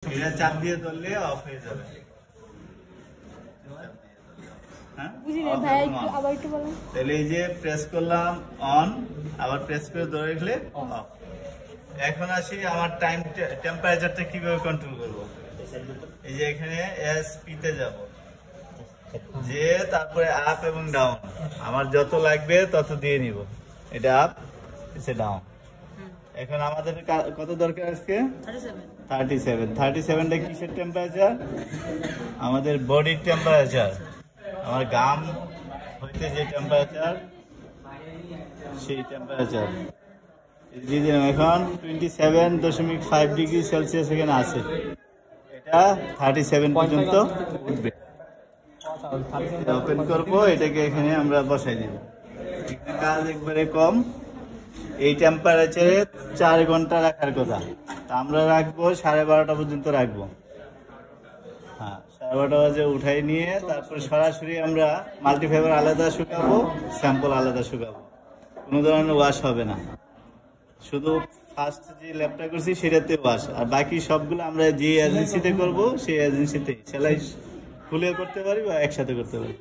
এটা চাপ দিয়ে ধরলে অফ হয়ে যাবে। তাহলে এই যে প্রেস করলাম অন, আবার প্রেস করে ধরে রাখলে অফ। এখন আসি আমার টাইম টেম্পারেচারটা কিভাবে কন্ট্রোল করব। এই যে এখানে এসপি তে যাব, যে তারপরে আপ এবং ডাউন আমার যত লাগবে তত দিয়ে নিব। এটা আপ, এটা ডাউন। এখন আমাদের কত দরকার আজকে? 37টা কিসের টেম্পারেচার? আমাদের বডির টেম্পারেচার, আমার গাম হইতে যে টেম্পারেচার সেই টেম্পারেচার দিয়ে দিলাম। এখন 27.5 ডিগ্রি সেলসিয়াস এখানে আছে, এটা 37 পর্যন্ত উঠবে। ওপেন করবো, এটাকে এখানে আমরা বসাই দিব। কাজ একবারে কম। এই টেম্পারেচারে 4 ঘন্টা রাখার কথা, তা আমরা রাখবো 12:30 পর্যন্ত রাখবো। হ্যাঁ, 12:30 বাজে উঠাই নিয়ে তারপর সরাসরি আমরা মাল্টিফাইবার আলাদা শুকাবো, স্যাম্পল আলাদা শুকাবো। কোনো ধরনের ওয়াশ হবে না, শুধু ফার্স্ট যে ল্যাবটা করছি সেটাতে ওয়াশ, আর বাকি সবগুলো আমরা যে এজেন্সিতে করবো সেই এজেন্সিতে সেলাই খুলে করতে পারি বা একসাথে করতে পারি।